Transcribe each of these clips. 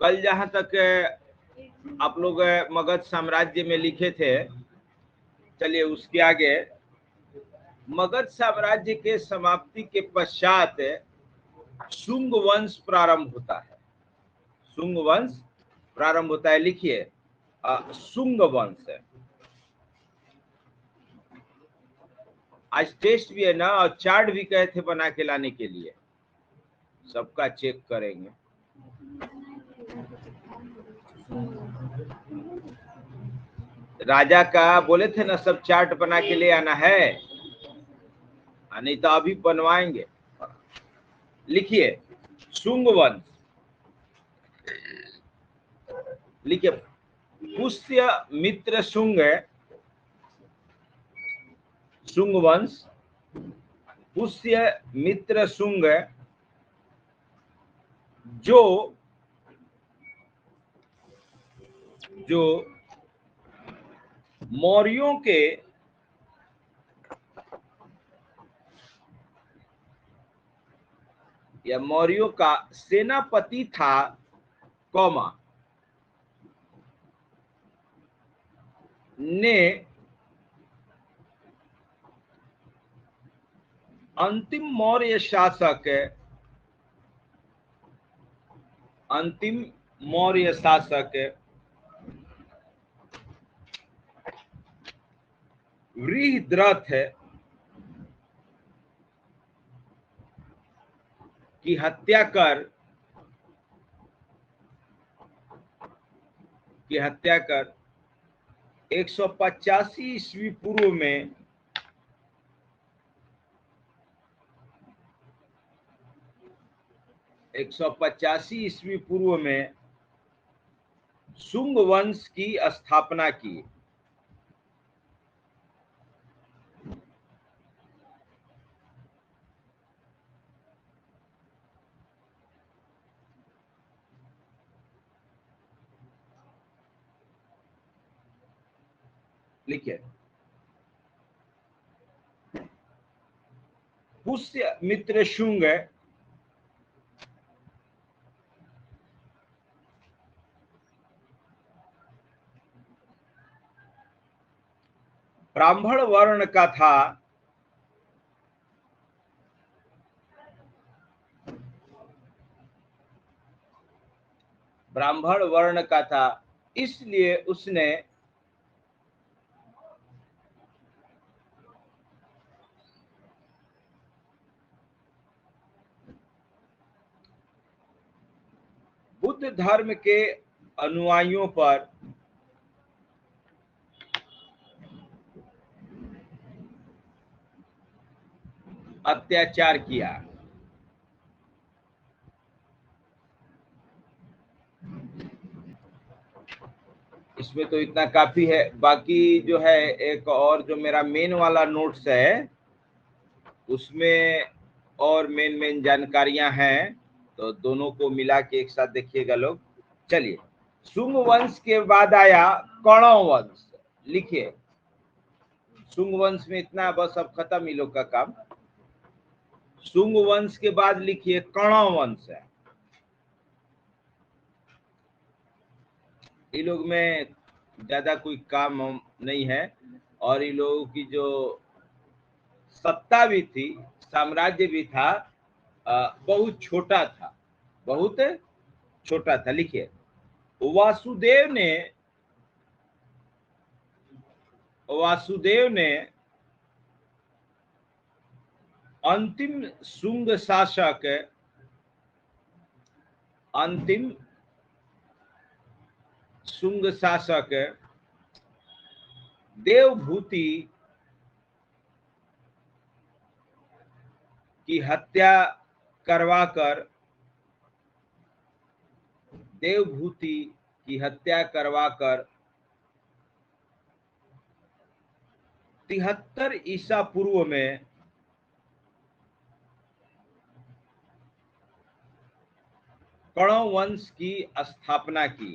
कल जहां तक आप लोग मगध साम्राज्य में लिखे थे, चलिए उसके आगे, मगध साम्राज्य के समाप्ति के पश्चात शुंग वंश प्रारंभ होता है। शुंग वंश प्रारंभ होता है। लिखिए शुंग वंश। आज टेस्ट भी है ना, और चार्ट भी कहे थे बना के लाने के लिए, सबका चेक करेंगे। राजा का बोले थे ना, सब चार्ट बना के ले आना है, नहीं तो अभी बनवाएंगे। लिखिए शुंग वंश, लिखिए पुष्य मित्र शुंग, शुंग वंश, पुष्य मित्र शुंग, जो मौर्यों के या मौर्यों का सेनापति था, कौमा, ने अंतिम मौर्य शासक, अंतिम मौर्य शासक वृहद्रथ की हत्या कर 185 ईस्वी पूर्व में 185 ईस्वी पूर्व में शुंग वंश की स्थापना की। लिखिए पुष्य मित्र शुंग ब्राह्मण वर्ण का था, ब्राह्मण वर्ण का था, इसलिए उसने बुद्ध धर्म के अनुयायियों पर अत्याचार किया। इसमें तो इतना काफी है, बाकी जो है एक और जो मेरा मेन वाला नोट्स है उसमें और मेन जानकारियां हैं, तो दोनों को मिला के एक साथ देखिएगा लोग। चलिए शुंग वंश के बाद आया कणव वंश। लिखिए शुंग वंश में इतना, बस अब खत्म इन लोग का काम। शुंग वंश के बाद लिखिए कणव वंश है। इन लोग में ज्यादा कोई काम नहीं है, और इन लोगों की जो सत्ता भी थी, साम्राज्य भी था, बहुत छोटा था, बहुत छोटा था। लिखिए वासुदेव ने अंतिम शुंग शासक, अंतिम शुंग शासक देवभूति की हत्या करवाकर, देवभूति की हत्या करवाकर 73 ईसा पूर्व में कणव वंश की स्थापना की।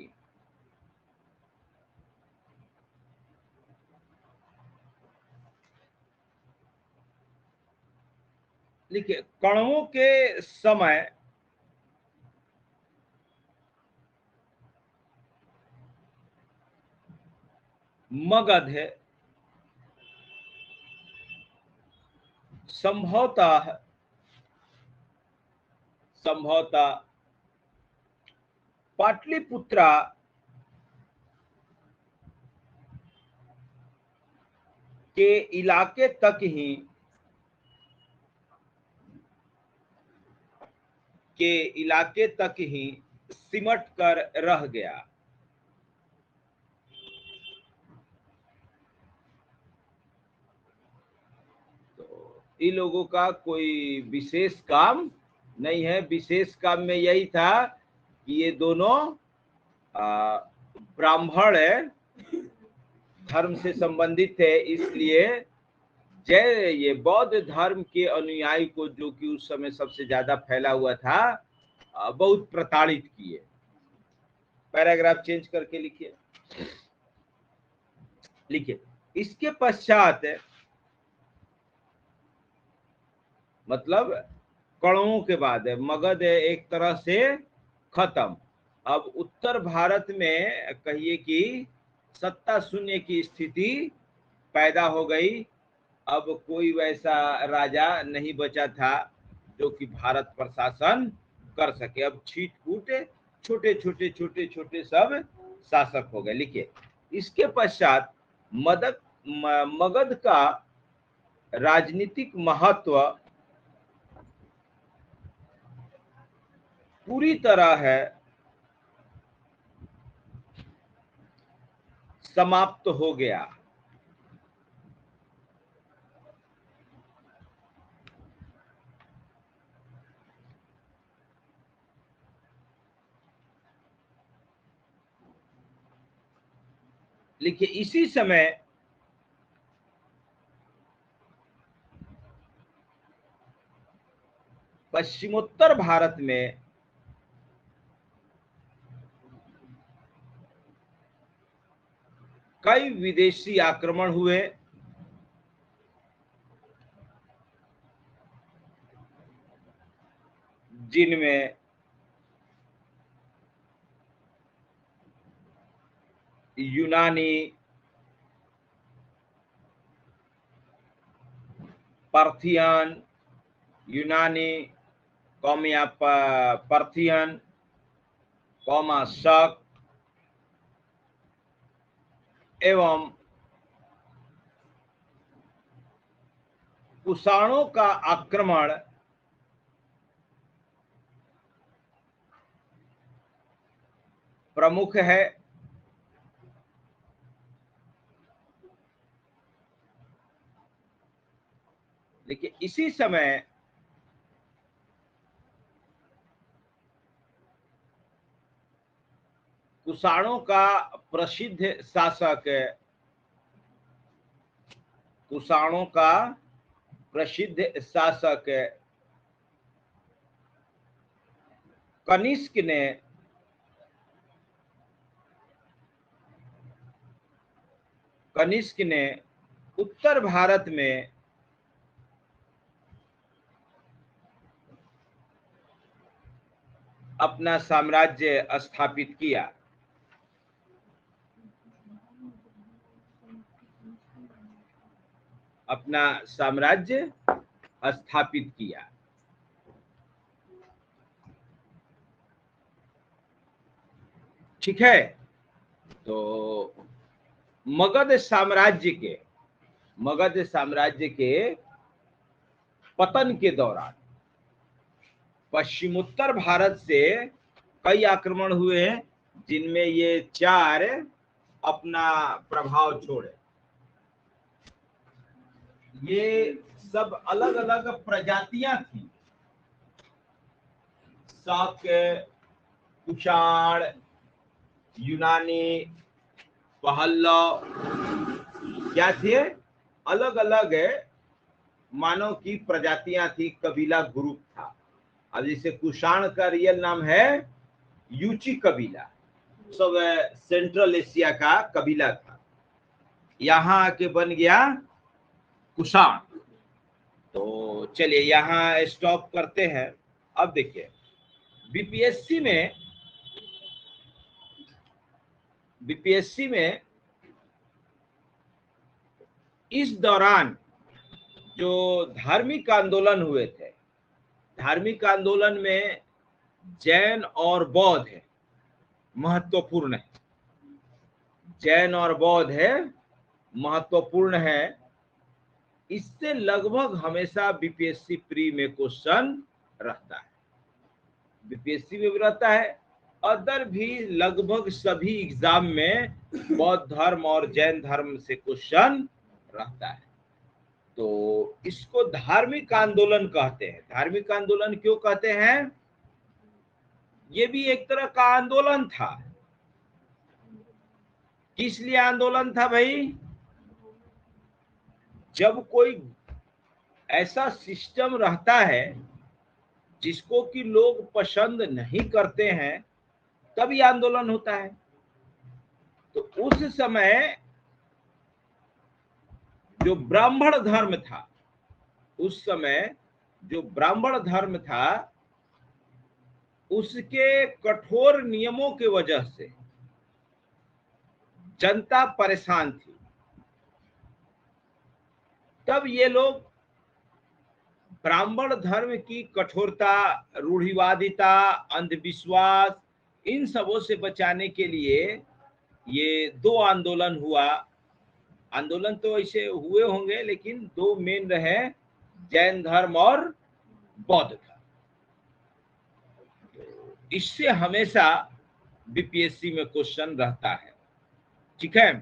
देखिए कणवों के समय मगध है, संभवतः पाटलिपुत्रा के इलाके तक ही सिमट कर रह गया। तो इन लोगों का कोई विशेष काम नहीं है। विशेष काम में यही था कि ये दोनों ब्राह्मण धर्म से संबंधित है, इसलिए ये बौद्ध धर्म के अनुयायी को, जो कि उस समय सबसे ज्यादा फैला हुआ था, बहुत प्रताड़ित किए। पैराग्राफ चेंज करके लिखिए। इसके पश्चात मतलब कणों के बाद मगध एक तरह से खत्म। अब उत्तर भारत में कहिए कि सत्ता शून्य की स्थिति पैदा हो गई। अब कोई वैसा राजा नहीं बचा था जो कि भारत पर शासन कर सके। अब छीट-फूट छोटे-छोटे सब शासक हो गए। लिखिए, इसके पश्चात मगध का राजनीतिक महत्व पूरी तरह समाप्त हो गया। लिखिए, इसी समय पश्चिमोत्तर भारत में कई विदेशी आक्रमण हुए, जिनमें यूनानी, पार्थियन, यूनानी कौमिया पार्थियन, कौमा शक एवं कुषाणों का आक्रमण प्रमुख है। देखिए, इसी समय कुषाणों का प्रसिद्ध शासक कनिष्क ने उत्तर भारत में अपना साम्राज्य स्थापित किया। ठीक है। तो मगध साम्राज्य के पतन के दौरान पश्चिमोत्तर भारत से कई आक्रमण हुए हैं, जिनमें ये 4 अपना प्रभाव छोड़े। ये सब अलग अलग प्रजातियां थी। शक, कुषाण, यूनानी, पहल्लव, क्या थे? अलग अलग मानव की प्रजातियां थी, कबीला ग्रुप था। अब जैसे कुषाण का रियल नाम है यूची कबीला, सब सेंट्रल एशिया का कबीला था, यहाँ आके बन गया कुषाण। तो चलिए यहाँ स्टॉप करते हैं। अब देखिए, बीपीएससी में इस दौरान जो धार्मिक आंदोलन हुए थे, धार्मिक आंदोलन में जैन और बौद्ध है महत्वपूर्ण है, जैन और बौद्ध है महत्वपूर्ण है। इससे लगभग हमेशा बीपीएससी प्री में क्वेश्चन रहता है, बीपीएससी में भी रहता है, अदर भी लगभग सभी एग्जाम में बौद्ध धर्म और जैन धर्म से क्वेश्चन रहता है। तो इसको धार्मिक आंदोलन कहते हैं। धार्मिक आंदोलन क्यों कहते हैं? ये भी एक तरह का आंदोलन था। किस लिए आंदोलन था भाई? जब कोई ऐसा सिस्टम रहता है जिसको कि लोग पसंद नहीं करते हैं, तभी आंदोलन होता है। तो उस समय जो ब्राह्मण धर्म था, उस समय जो ब्राह्मण धर्म था, उसके कठोर नियमों के वजह से जनता परेशान थी। तब ये लोग ब्राह्मण धर्म की कठोरता, रूढ़िवादिता, अंधविश्वास, इन सबों से बचाने के लिए ये दो आंदोलन हुआ। आंदोलन तो ऐसे हुए होंगे, लेकिन दो मेन रहे, जैन धर्म और बौद्ध धर्म। इससे हमेशा बीपीएससी में क्वेश्चन रहता है। ठीक है,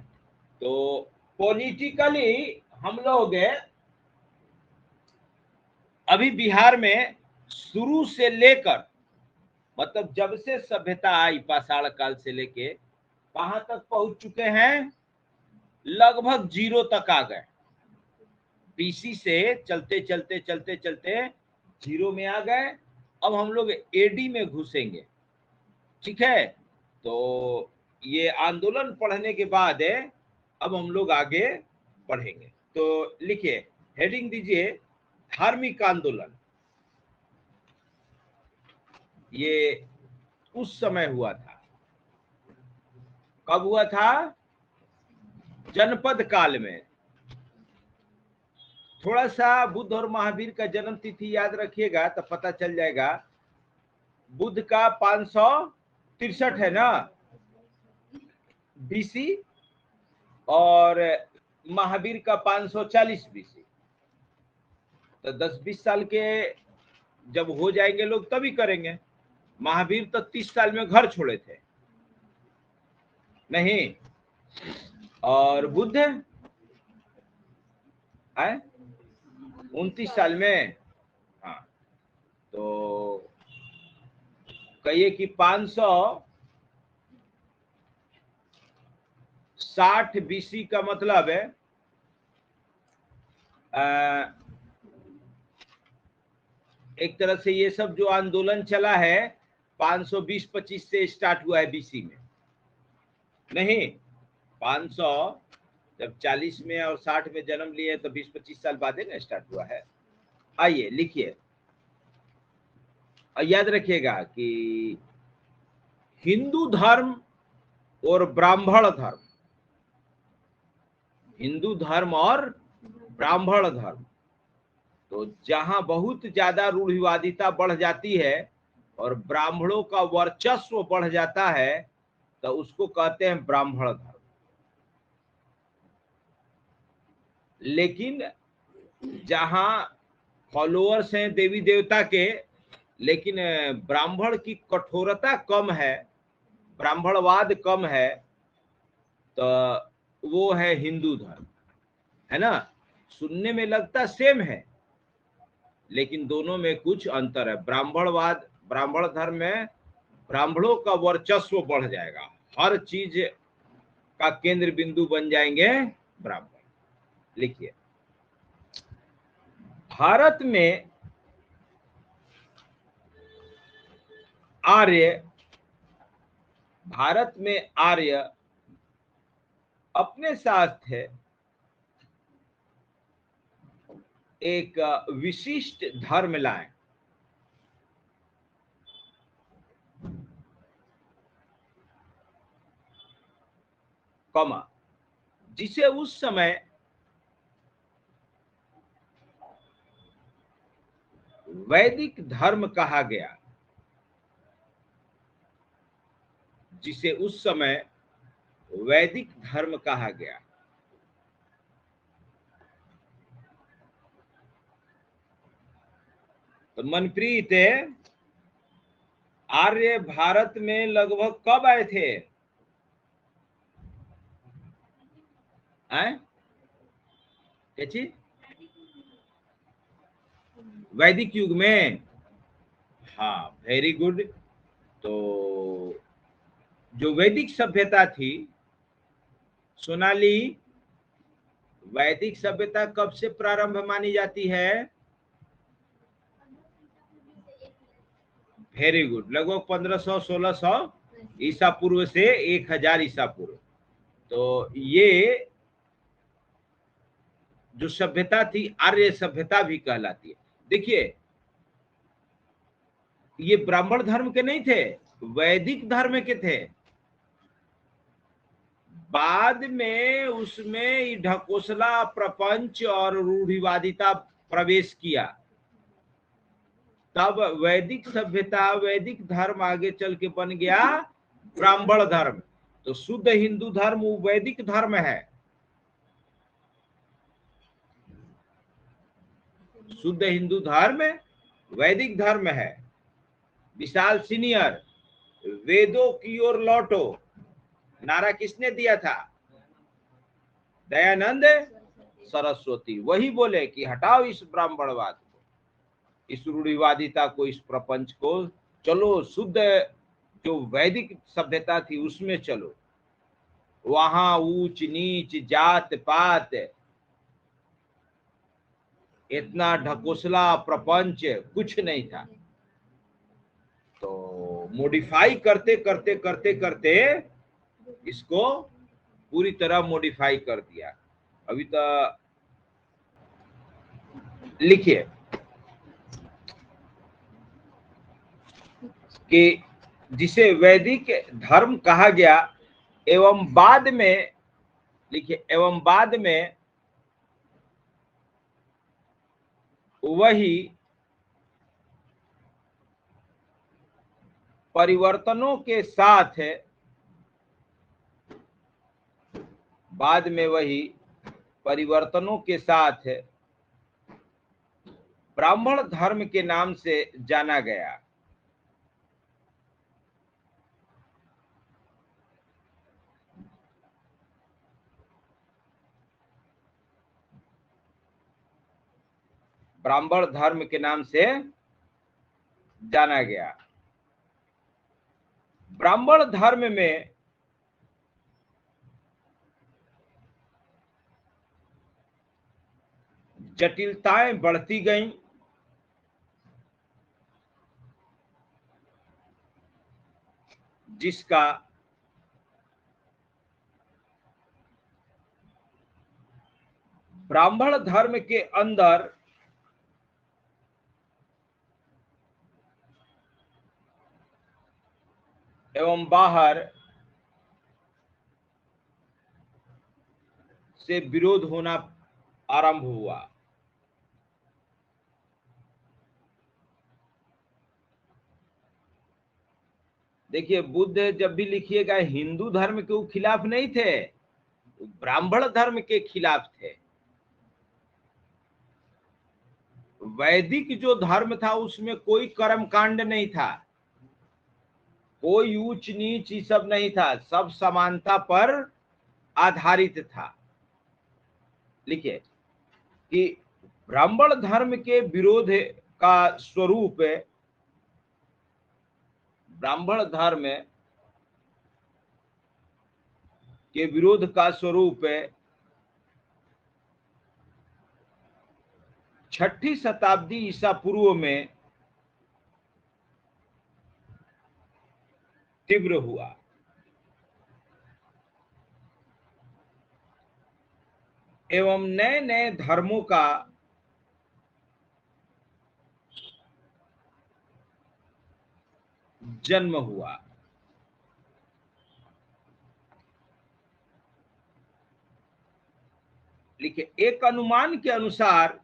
तो पॉलिटिकली हम लोग अभी बिहार में शुरू से लेकर, मतलब जब से सभ्यता आई पाषाण काल से लेके कहां तक पहुंच चुके हैं? लगभग जीरो तक आ गए। बीसी से चलते चलते चलते चलते जीरो में आ गए। अब हम लोग एडी में घुसेंगे। ठीक है, तो ये आंदोलन पढ़ने के बाद अब हम लोग आगे बढ़ेंगे। तो लिखिए, हेडिंग दीजिए धार्मिक आंदोलन। ये उस समय हुआ था। कब हुआ था? जनपद काल में। थोड़ा सा बुद्ध और महावीर का जन्म तिथि याद रखिएगा तो पता चल जाएगा। बुद्ध का 563 है ना बीसी, और महावीर का 540 बीसी। तो 10-20 साल के जब हो जाएंगे लोग तभी करेंगे। महावीर तो 30 साल में घर छोड़े थे नहीं, और बुद्ध है 29 साल में। हाँ, तो कहिए कि 560 बीसी का मतलब है एक तरह से ये सब जो आंदोलन चला है 520-25 से स्टार्ट हुआ है बीसी में। नहीं, 500 जब 40 में और 60 में जन्म लिए तो 20-25 साल बाद ना स्टार्ट हुआ है। आइए लिखिए, और याद रखिएगा कि हिंदू धर्म और ब्राह्मण धर्म, हिंदू धर्म और ब्राह्मण धर्म, तो जहां बहुत ज्यादा रूढ़िवादिता बढ़ जाती है और ब्राह्मणों का वर्चस्व बढ़ जाता है तो उसको कहते हैं ब्राह्मण धर्म। लेकिन जहां फॉलोअर्स हैं देवी देवता के, लेकिन ब्राह्मण की कठोरता कम है, ब्राह्मणवाद कम है, तो वो है हिंदू धर्म, है ना। सुनने में लगता सेम है, लेकिन दोनों में कुछ अंतर है। ब्राह्मणवाद, ब्राह्मण धर्म में ब्राह्मणों का वर्चस्व बढ़ जाएगा, हर चीज का केंद्र बिंदु बन जाएंगे ब्राह्मण। लिखिए, भारत में आर्य, भारत में आर्य अपने साथ है एक विशिष्ट धर्म लाए, कमा, जिसे उस समय वैदिक धर्म कहा गया, जिसे उस समय वैदिक धर्म कहा गया। तो मनप्रीत, आर्य भारत में लगभग कब आए थे? क्या चीज? वैदिक युग में। हाँ, वेरी गुड। तो जो वैदिक सभ्यता थी सोनाली, वैदिक सभ्यता कब से प्रारंभ मानी जाती है? वेरी गुड, लगभग 1500-1600 ईसा पूर्व से 1000 ईसा पूर्व। तो ये जो सभ्यता थी आर्य सभ्यता भी कहलाती है। देखिए, ये ब्राह्मण धर्म के नहीं थे, वैदिक धर्म के थे। बाद में उसमें ढकोसला, प्रपंच और रूढ़िवादिता प्रवेश किया, तब वैदिक सभ्यता, वैदिक धर्म आगे चल के बन गया ब्राह्मण धर्म। तो शुद्ध हिंदू धर्म वो वैदिक धर्म है। शुद्ध हिंदू धर्म वैदिक धर्म है। विशाल सीनियर, वेदों की ओर लौटो, नारा किसने दिया था? दयानंद सरस्वती। वही बोले कि हटाओ इस ब्राह्मणवाद को, इस रूढ़िवादिता को, इस प्रपंच को, चलो शुद्ध जो वैदिक सभ्यता थी उसमें चलो। वहां ऊंच नीच, जात पात, इतना ढकोसला, प्रपंच कुछ नहीं था। तो मॉडिफाई करते करते करते करते इसको पूरी तरह मॉडिफाई कर दिया। अभी तो लिखिए कि जिसे वैदिक धर्म कहा गया, एवं बाद में, लिखिए, एवं बाद में वही परिवर्तनों के साथ, बाद में वही परिवर्तनों के साथ ब्राह्मण धर्म के नाम से जाना गया। ब्राह्मण धर्म के नाम से जाना गया। ब्राह्मण धर्म में जटिलताएं बढ़ती गईं, जिसका ब्राह्मण धर्म के अंदर एवं बाहर से विरोध होना आरंभ हुआ। देखिए, बुद्ध जब भी लिखिएगा हिंदू धर्म के खिलाफ नहीं थे, ब्राह्मण धर्म के खिलाफ थे। वैदिक जो धर्म था उसमें कोई कर्म कांड नहीं था, कोई ऊंच नीच ये सब नहीं था, सब समानता पर आधारित था। लिखिए कि ब्राह्मण धर्म के विरोध का स्वरूप, ब्राह्मण धर्म के विरोध का स्वरूप 6ठी शताब्दी ईसा पूर्व में तीव्र हुआ। एवं नए नए धर्मों का जन्म हुआ। लिखिए, एक अनुमान के अनुसार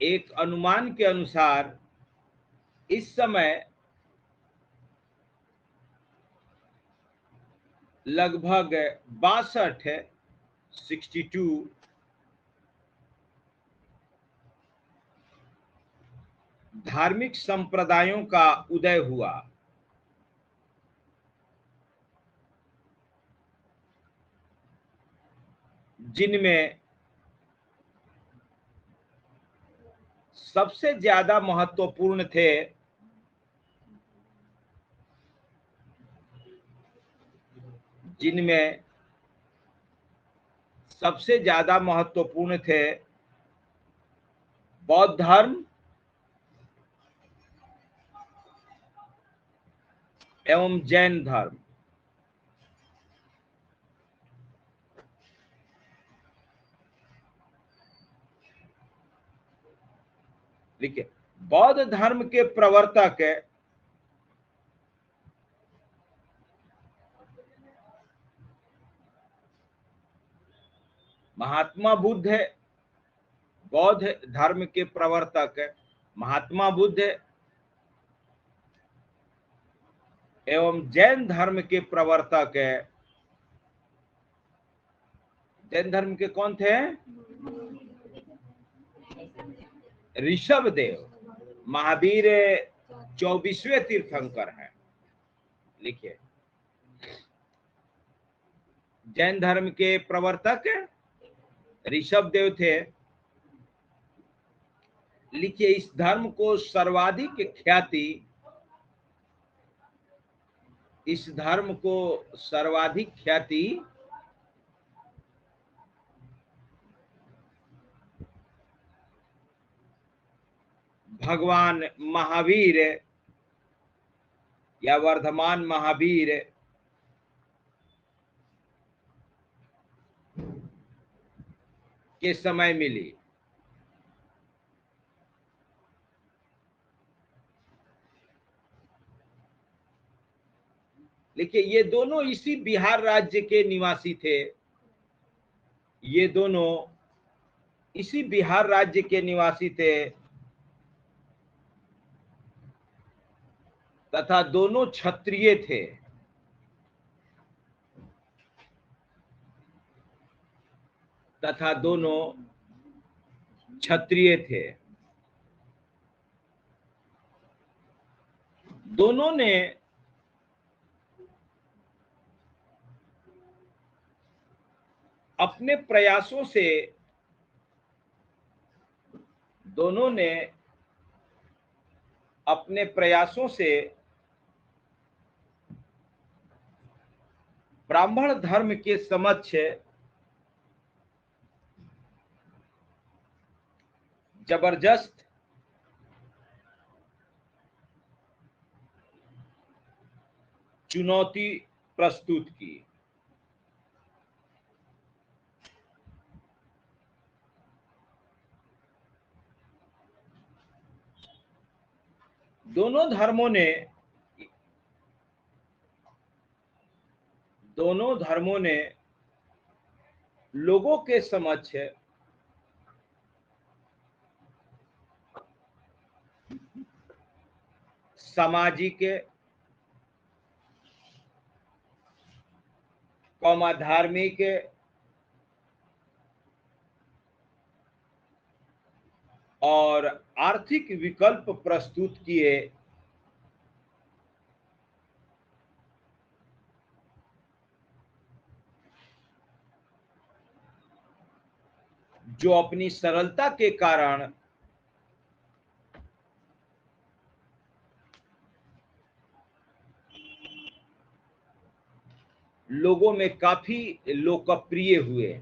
एक अनुमान के अनुसार इस समय लगभग 62 धार्मिक संप्रदायों का उदय हुआ, जिनमें सबसे ज्यादा महत्वपूर्ण थे बौद्ध धर्म एवं जैन धर्म। देखिए, बौद्ध धर्म के प्रवर्तक महात्मा बुद्ध है। बौद्ध धर्म के प्रवर्तक महात्मा बुद्ध एवं जैन धर्म के प्रवर्तक जैन धर्म के कौन थे? ऋषभ देव। महावीर 24वें तीर्थंकर हैं। लिखिए, जैन धर्म के प्रवर्तक ऋषभ देव थे। लिखिए, इस धर्म को सर्वाधिक ख्याति भगवान महावीर या वर्धमान महावीर के समय मिली। देखिए, ये दोनों इसी बिहार राज्य के निवासी थे। ये दोनों इसी बिहार राज्य के निवासी थे तथा दोनों क्षत्रिय थे। दोनों ने अपने प्रयासों से ब्राह्मण धर्म के समक्ष जबरदस्त चुनौती प्रस्तुत की। दोनों धर्मों ने लोगों के समक्ष सामाजिक धार्मिक और आर्थिक विकल्प प्रस्तुत किए, जो अपनी सरलता के कारण लोगों में काफी लोकप्रिय हुए।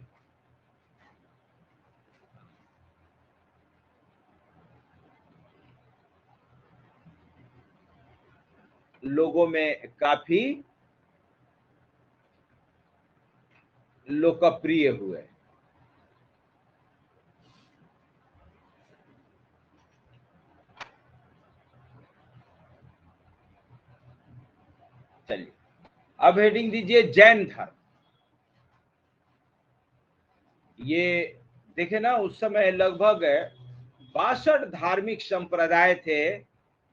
चलिए, अब हेडिंग दीजिए जैन धर्म। ये देखे ना, उस समय लगभग 62 धार्मिक संप्रदाय थे,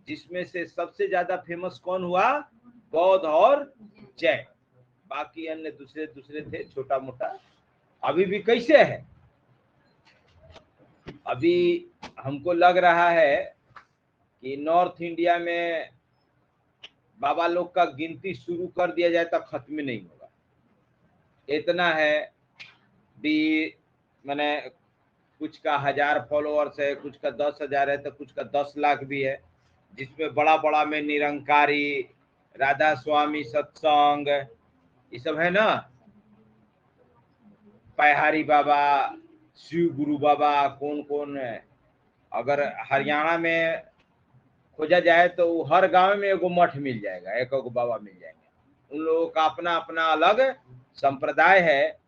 जिसमें से सबसे ज्यादा फेमस कौन हुआ? बौद्ध और जैन। बाकी अन्य दूसरे दूसरे थे, छोटा मोटा। अभी भी कैसे है? अभी हमको लग रहा है कि नॉर्थ इंडिया में बाबा लोग का गिनती शुरू कर दिया जाए तो खत्म नहीं होगा। इतना है भी, मैंने कुछ का 1000 फॉलोअर्स है, कुछ का 10,000 है, तो कुछ का 10 लाख भी है, जिसमें बड़ा बड़ा में निरंकारी, राधा स्वामी सत्संग, ये सब है ना, पहाड़ी बाबा, शिव गुरु बाबा, कौन कौन है। अगर हरियाणा में खोजा जाए तो हर गांव में एगो मठ मिल जाएगा, एक बाबा मिल जाएंगे। उन लोगों का अपना अपना अलग संप्रदाय है।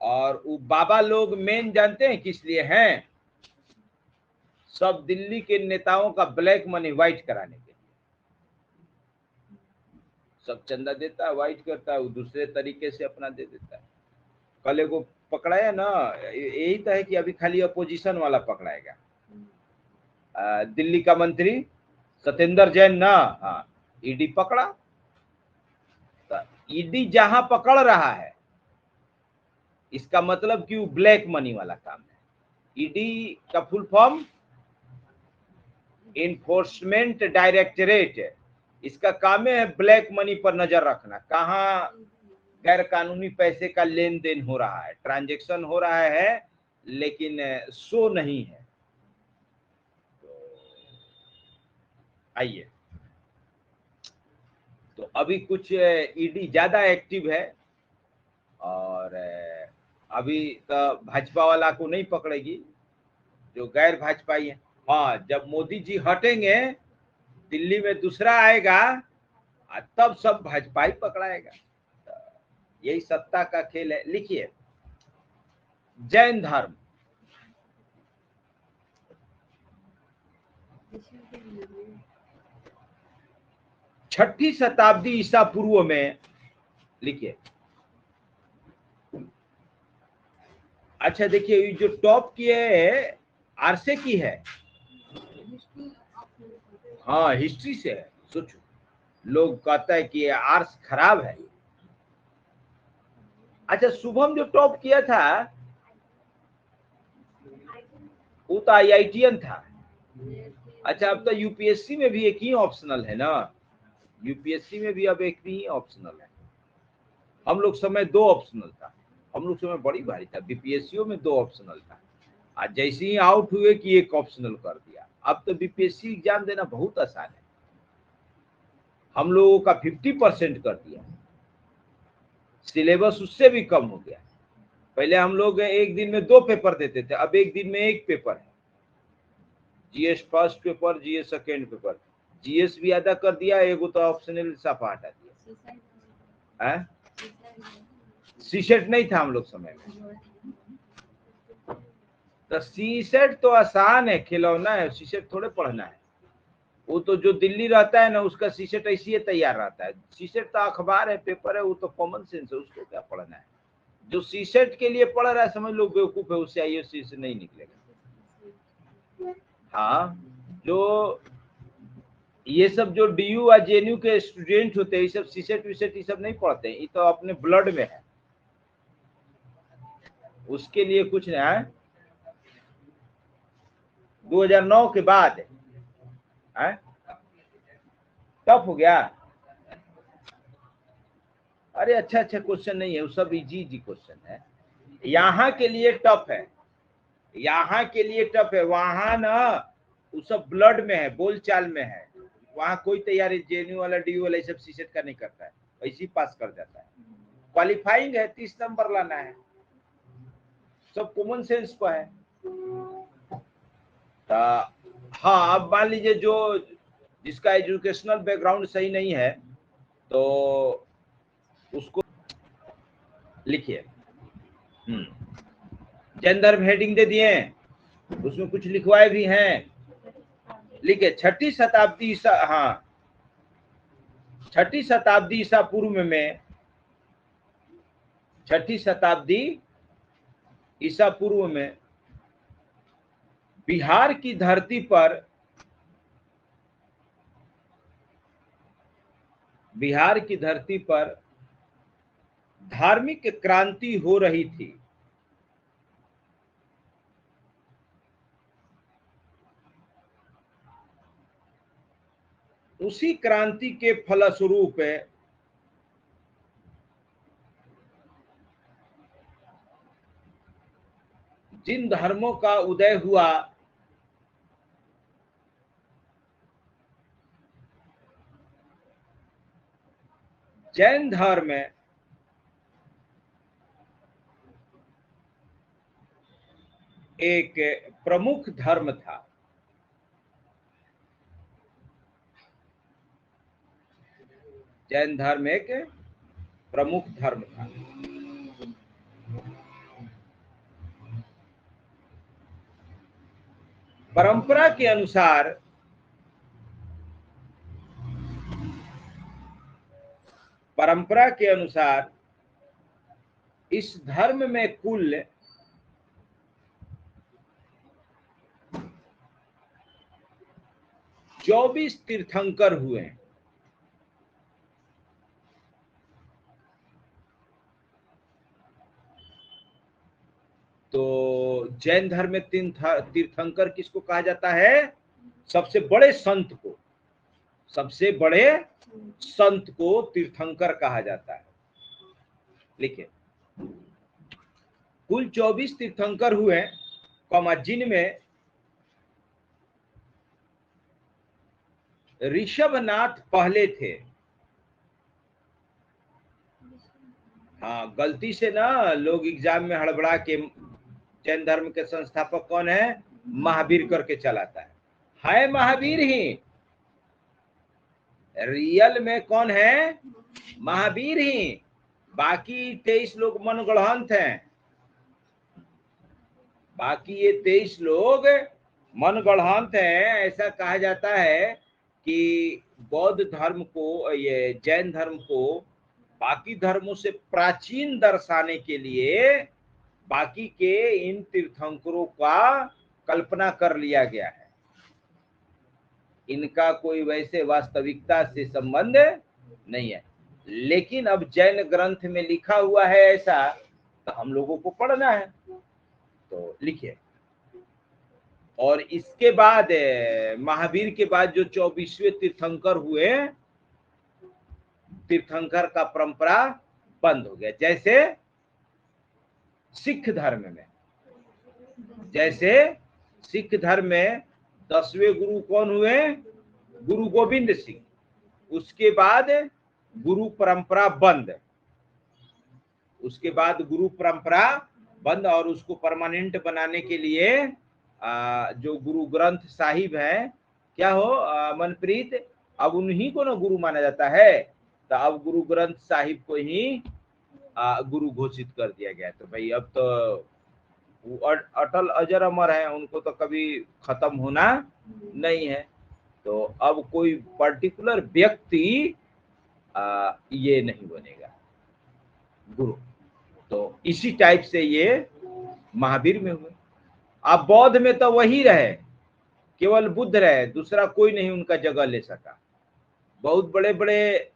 और वो बाबा लोग मेन जानते हैं किस लिए हैं? सब दिल्ली के नेताओं का ब्लैक मनी व्हाइट कराने के लिए। सब चंदा देता है, व्हाइट करता है, वो दूसरे तरीके से अपना दे देता है। कल एगो पकड़ाया ना, यही तो है कि अभी खाली अपोजिशन वाला पकड़ाएगा। दिल्ली का मंत्री सत्येंद्र जैन ना, हाँ, ईडी पकड़ा। तो ईडी जहां पकड़ रहा है, इसका मतलब कि वो ब्लैक मनी वाला काम है। ईडी का फुल फॉर्म इन्फोर्समेंट डायरेक्टरेट। इसका काम है ब्लैक मनी पर नजर रखना, कहाँ गैर कानूनी पैसे का लेन देन हो रहा है, ट्रांजैक्शन हो रहा है, लेकिन शो नहीं है। आइए, तो अभी कुछ ईडी ज्यादा एक्टिव है, और अभी तो भाजपा वाला को नहीं पकड़ेगी, जो गैर भाजपाई है। हाँ, जब मोदी जी हटेंगे, दिल्ली में दूसरा आएगा, तब सब भाजपा ही पकड़ाएगा। यही सत्ता का खेल है। लिखिए, जैन धर्म छठी शताब्दी ईसा पूर्व में, लिखिए। अच्छा देखिए, ये जो टॉप की है आरसे की है, हाँ हिस्ट्री से है। सोचो, लोग कहता है कि आर्ट्स खराब है। अच्छा, शुभम जो टॉप किया था वो तो IITian था। अच्छा, अब तो यूपीएससी में भी एक ही ऑप्शनल है ना, यूपीएससी में भी अब एक ही ऑप्शनल है। हम लोग समय 2 ऑप्शनल था, हम लोग समय बड़ी भारी था, बीपीएससीओ में 2 ऑप्शनल था। आज जैसे ही आउट हुए कि एक ऑप्शनल कर दिया। अब तो बीपीएससी एग्जाम देना बहुत आसान है, हम लोगों का 50% कर दिया, सिलेबस उससे भी कम हो गया। पहले हम लोग एक दिन में 2 पेपर देते थे, अब एक दिन में 1 पेपर है। GS first paper, GS second paper, GS भी आधा कर दिया, एगो तो ऑप्शनल साफा हटा दिया। सीसेट नहीं था हम लोग समय में, तो सीसेट तो आसान है, खिलौना है, सीसेट थोड़े पढ़ना है। वो तो जो दिल्ली रहता है ना, उसका सीसेट ऐसे ही तैयार रहता है। सीसेट तो अखबार है, पेपर है, वो तो कॉमन सेंस है, उसको क्या पढ़ना है। जो सीसेट के लिए पढ़ रहा है, समझ लो बेवकूफ है, उससे आईएससी से नहीं निकलेगा। हाँ, जो ये सब जो डीयू और जेएनयू के स्टूडेंट होते हैं, ये सब सीसेट विसेट ये सब नहीं पढ़ते हैं, ये तो अपने ब्लड में है, उसके लिए कुछ नहीं है। 2009 के बाद है, टफ हो गया। अरे अच्छा अच्छा क्वेश्चन नहीं है, वो सब इजी इजी क्वेश्चन है। यहाँ के लिए टफ है, यहाँ के लिए टफ है, वहां ना वो सब ब्लड में है, बोलचाल में है। वहां कोई तैयारी जेएनयू वाला डीयू वाला सब सीसेट का नहीं करता है, वैसे पास कर जाता है। क्वालिफाइंग है, 30 नंबर लाना है, सब कॉमन सेंस को है। हाँ, अब मान लीजिए जो जिसका एजुकेशनल बैकग्राउंड सही नहीं है, तो उसको लिखिए। जेंडर हेडिंग दे दिए, उसमें कुछ लिखवाए भी हैं। लिखिए, छठी शताब्दी ईसा, हाँ, छठी शताब्दी ईसा पूर्व में, छठी शताब्दी ईसा पूर्व में बिहार की धरती पर धार्मिक क्रांति हो रही थी। उसी क्रांति के फलस्वरूप जिन धर्मों का उदय हुआ, जैन धर्म एक प्रमुख धर्म था। जैन धर्म एक प्रमुख धर्म था। परंपरा के अनुसार इस धर्म में कुल 24 तीर्थंकर हुए हैं। तो जैन धर्म में तीर्थंकर किसको कहा जाता है? सबसे बड़े संत को तीर्थंकर कहा जाता है। लिखिए, कुल 24 तीर्थंकर हुए, जिनमें ऋषभनाथ पहले थे। हाँ, गलती से ना लोग एग्जाम में हड़बड़ा के जैन धर्म के संस्थापक कौन है, महावीर करके चलाता है महावीर ही। रियल में कौन है? महावीर ही। बाकी 23 लोग मनगढ़ंत हैं। बाकी ये 23 लोग मनगढ़ंत हैं। ऐसा कहा जाता है कि बौद्ध धर्म को, ये जैन धर्म को बाकी धर्मों से प्राचीन दर्शाने के लिए बाकी के इन तीर्थंकरों का कल्पना कर लिया गया है। इनका कोई वैसे वास्तविकता से संबंध नहीं है। लेकिन अब जैन ग्रंथ में लिखा हुआ है ऐसा, तो हम लोगों को पढ़ना है। तो लिखिए, और इसके बाद महावीर के बाद जो 24वें तीर्थंकर हुए, तीर्थंकर का परंपरा बंद हो गया। जैसे सिख धर्म में 10वें गुरु कौन हुए? गुरु गोविंद सिंह। उसके बाद गुरु परंपरा बंद, और उसको परमानेंट बनाने के लिए जो गुरु ग्रंथ साहिब है, क्या हो मनप्रीत, अब उन्हीं को ना गुरु माना जाता है। तो अब गुरु ग्रंथ साहिब को ही गुरु घोषित कर दिया गया। तो भाई अब तो अटल अजर अमर है, उनको तो कभी खत्म होना नहीं है। तो अब कोई पर्टिकुलर व्यक्ति ये नहीं बनेगा गुरु। तो इसी टाइप से ये महावीर में हुए। अब बौद्ध में तो वही रहे, केवल बुद्ध रहे, दूसरा कोई नहीं उनका जगह ले सका। बहुत बड़े बड़े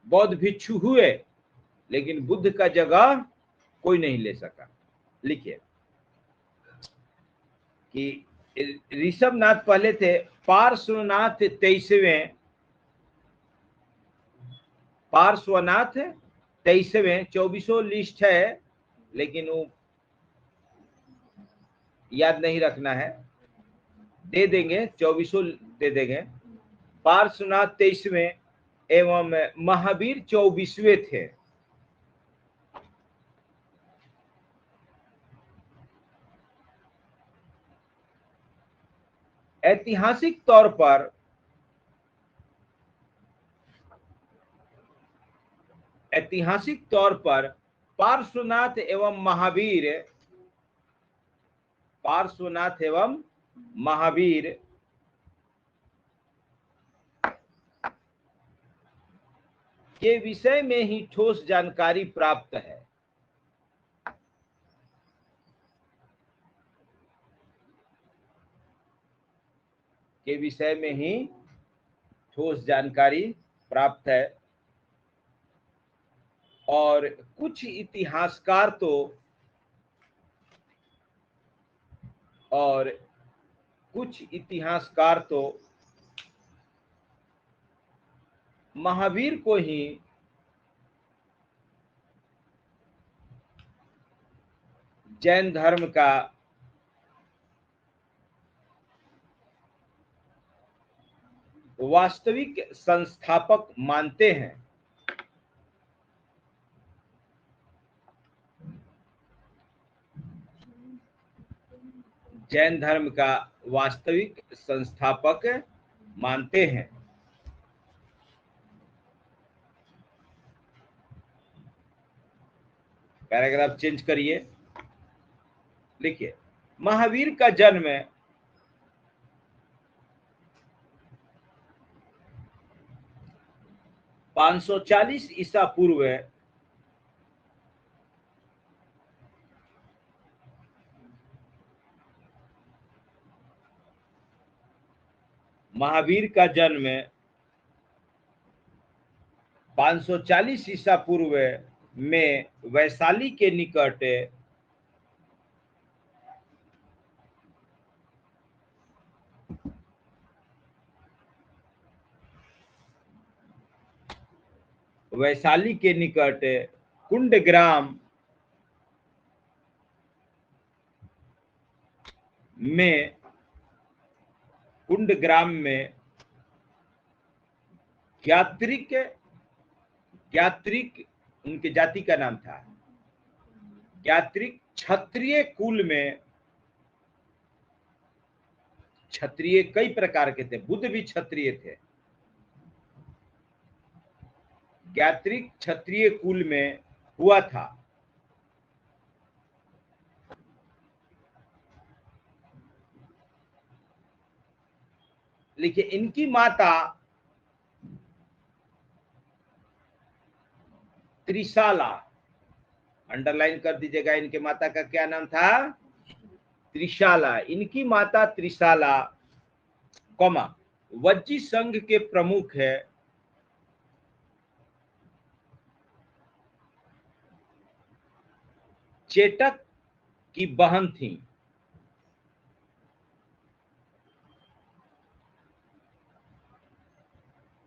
बौद्ध भिक्षु हुए, लेकिन बुद्ध का जगह कोई नहीं ले सका। लिखिए कि ऋषभनाथ पहले थे, पार्श्वनाथ 23वें 24 लिस्ट है, लेकिन वो याद नहीं रखना है, दे देंगे 24 दे देंगे। पार्श्वनाथ 23वें एवं महावीर 24वें थे। ऐतिहासिक तौर पर पार्श्वनाथ एवं महावीर के विषय में ही ठोस जानकारी प्राप्त है। के विषय में ही ठोस जानकारी प्राप्त है। और कुछ इतिहासकार तो महावीर को ही जैन धर्म का वास्तविक संस्थापक मानते हैं। जैन धर्म का वास्तविक संस्थापक मानते हैं। पैराग्राफ चेंज करिए, लिखिए महावीर का जन्म 540 ईसा पूर्व महावीर का जन्म 540 ईसा पूर्व में वैशाली के निकट कुंडग्राम में ज्ञात्रिक उनके जाति का नाम था। ज्ञात्रिक क्षत्रिय कुल में, क्षत्रिय कई प्रकार के थे, बुद्ध भी क्षत्रिय थे। ज्ञात्रिक क्षत्रिय कुल में हुआ था। लिखिए इनकी माता त्रिशाला, अंडरलाइन कर दीजिएगा, इनके माता का क्या नाम था? त्रिशाला। इनकी माता त्रिशाला वज्जी संघ के प्रमुख है चेटक की बहन थी।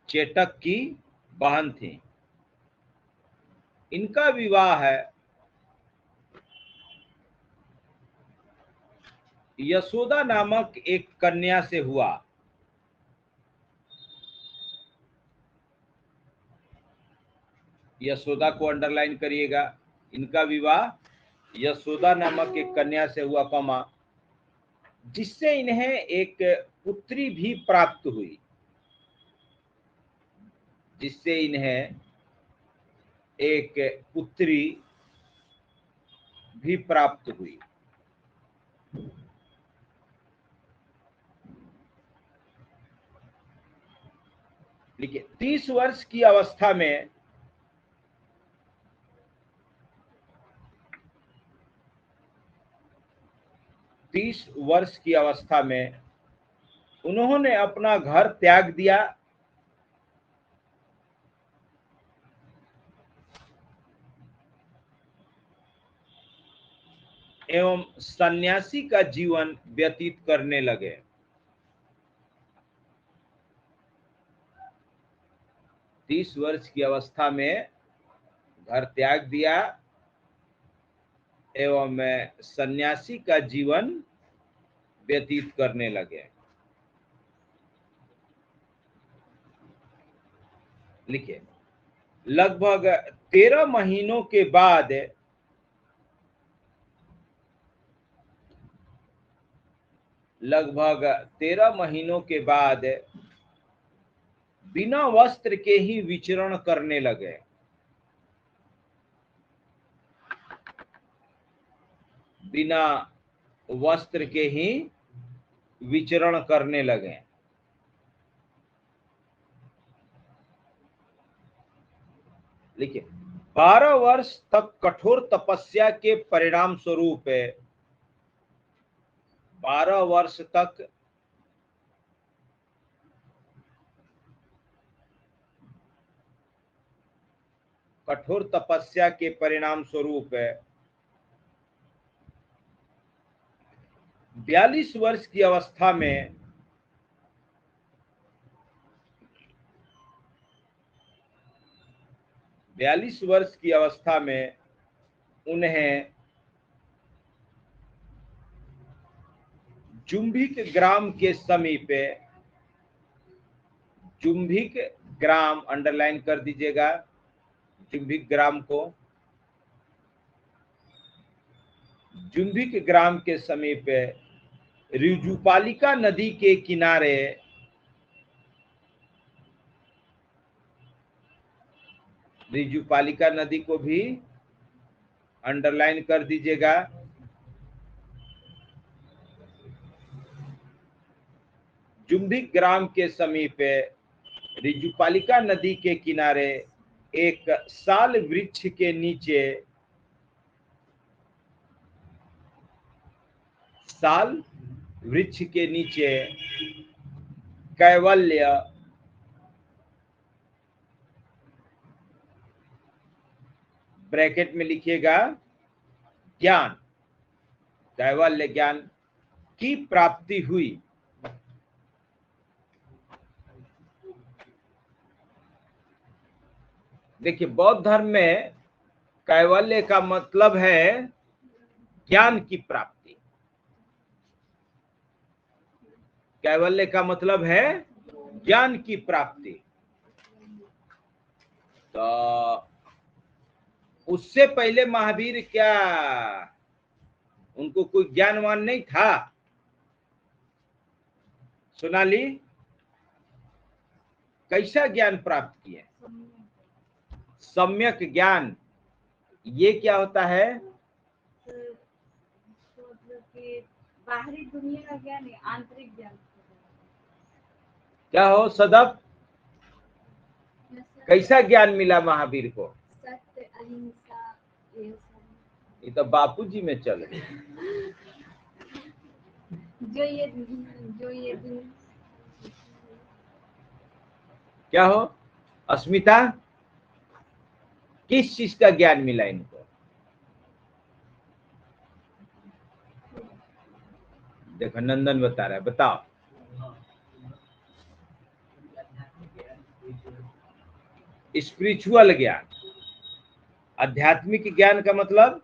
चेटक की बहन थी। इनका विवाह यशोदा नामक एक कन्या से हुआ। यशोदा को अंडरलाइन करिएगा। इनका विवाह यशोदा नामक एक कन्या से हुआ जिससे इन्हें एक पुत्री भी प्राप्त हुई। जिससे इन्हें एक पुत्री भी प्राप्त हुई। देखिए 30 वर्ष की अवस्था में उन्होंने अपना घर त्याग दिया एवं सन्यासी का जीवन व्यतीत करने लगे। 30 वर्ष की अवस्था में घर त्याग दिया एवं सन्यासी का जीवन व्यतीत करने लगे। लिखिए लगभग 13 महीनों के बाद बिना वस्त्र के ही विचरण करने लगे। बिना वस्त्र के ही विचरण करने लगे। देखिए 12 वर्ष तक कठोर तपस्या के परिणाम स्वरूप 12 वर्ष तक कठोर तपस्या के परिणाम स्वरूप 42 वर्ष की अवस्था में उन्हें जुम्भिक ग्राम के समीप, जुम्भिक ग्राम अंडरलाइन कर दीजिएगा, जुम्भिक ग्राम को, जुम्भिक ग्राम के समीप रिजुपालिका नदी के किनारे रिजुपालिका नदी को भी अंडरलाइन कर दीजिएगा। जुम्भिक ग्राम के समीप रिजुपालिका नदी के किनारे एक साल वृक्ष के नीचे, साल वृक्ष के नीचे कैवल्य ब्रैकेट में लिखिएगा ज्ञान, कैवल्य ज्ञान की प्राप्ति हुई। देखिए, बौद्ध धर्म में कैवल्य का मतलब है ज्ञान की प्राप्ति। कैवल्य का मतलब है ज्ञान की प्राप्ति। तो उससे पहले महावीर क्या उनको कोई ज्ञानवान नहीं था? सोनाली, कैसा ज्ञान प्राप्त किए? सम्यक ज्ञान। ये क्या होता है? बाहरी दुनिया का ज्ञान है, आंतरिक ज्ञान। क्या हो सदब, कैसा ज्ञान मिला महावीर को? सत्य, अहिंसा, ये तो बापूजी में चल रही। जो ये क्या हो अस्मिता, किस चीज का ज्ञान मिला इनको? देखो नंदन बता रहा है, बताओ। स्पिरिचुअल ज्ञान, आध्यात्मिक ज्ञान का मतलब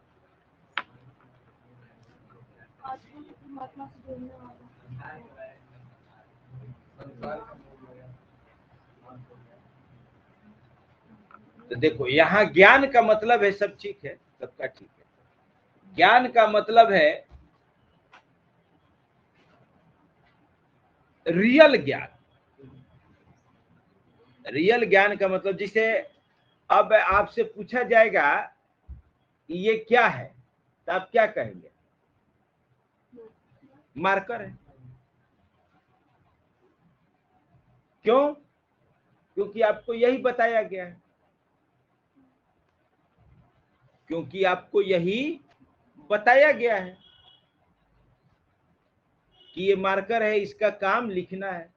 तो देखो, यहाँ ज्ञान का मतलब है, सब ठीक है, सबका ठीक है। ज्ञान का मतलब है रियल ज्ञान। रियल ज्ञान का मतलब, जिसे अब आपसे पूछा जाएगा ये क्या है, तो आप क्या कहेंगे? मार्कर है। क्यों? क्योंकि आपको यही बताया गया है, क्योंकि आपको यही बताया गया है कि ये मार्कर है, इसका काम लिखना है।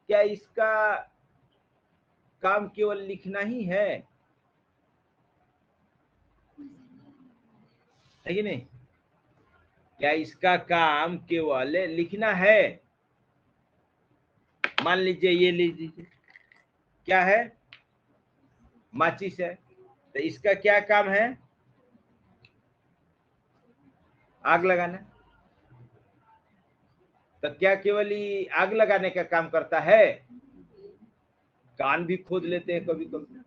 क्या इसका काम केवल लिखना ही है कि नहीं? क्या इसका काम केवल लिखना है? मान लीजिए ये लीजिए, क्या है? माचिस है, तो इसका क्या काम है? आग लगाना। तो क्या केवल ही आग लगाने का काम करता है? कान भी खोद लेते हैं कभी कभी,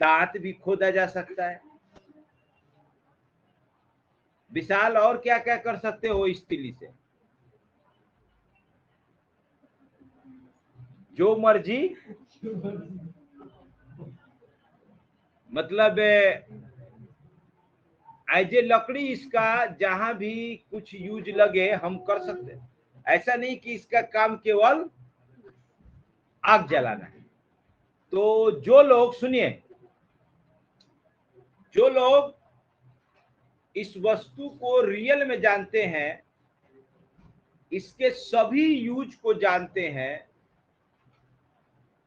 दांत भी खोदा जा सकता है। विशाल, और क्या क्या कर सकते हो इस तीली से? जो मर्जी, मतलब एज ए लकड़ी इसका जहां भी कुछ यूज लगे हम कर सकते हैं। ऐसा नहीं कि इसका काम केवल आग जलाना है। तो जो लोग, सुनिए, जो लोग इस वस्तु को रियल में जानते हैं, इसके सभी यूज को जानते हैं,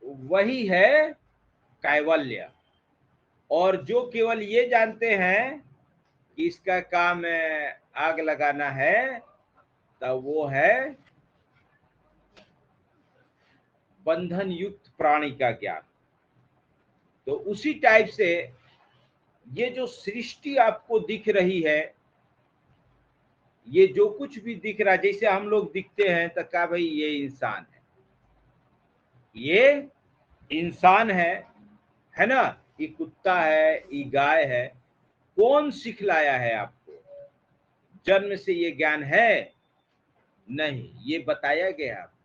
वही है कैवल्य। और जो केवल ये जानते हैं कि इसका काम आग लगाना है, तब वो है बंधन युक्त प्राणी का ज्ञान। तो उसी टाइप से ये जो सृष्टि आपको दिख रही है, ये जो कुछ भी दिख रहा है, जैसे हम लोग दिखते हैं तो क्या भाई ये इंसान है, ये इंसान है ना, ये कुत्ता है, ये गाय है। कौन सिखलाया है आपको? जन्म से ये ज्ञान है? नहीं, ये बताया गया आपको।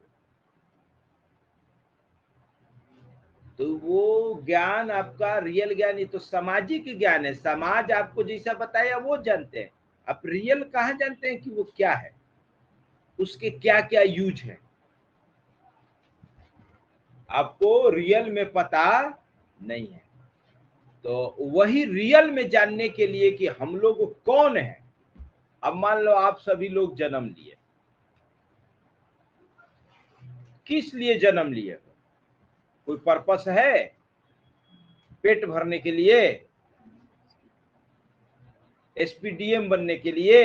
तो वो ज्ञान आपका रियल ज्ञान, ये तो सामाजिक ज्ञान है। समाज आपको जैसा बताया वो जानते हैं, आप रियल कहाँ जानते हैं कि वो क्या है, उसके क्या क्या यूज है, आपको रियल में पता नहीं है। तो वही रियल में जानने के लिए कि हम लोग कौन है। अब मान लो आप सभी लोग जन्म लिए, किस लिए जन्म लिए? कोई पर्पस है? पेट भरने के लिए, एसपीडीएम बनने के लिए?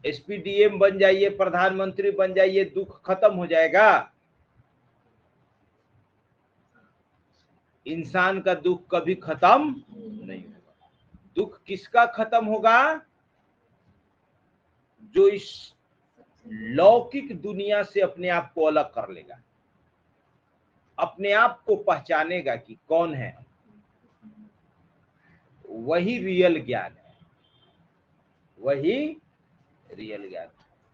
एसपीडीएम बन जाइए, प्रधानमंत्री बन जाइए, दुख खत्म हो जाएगा? इंसान का दुख कभी खत्म नहीं होगा। दुख किसका खत्म होगा? जो इस लौकिक दुनिया से अपने आप को अलग कर लेगा, अपने आप को पहचानेगा कि कौन है। वही रियल ज्ञान है, वही रियल ज्ञान।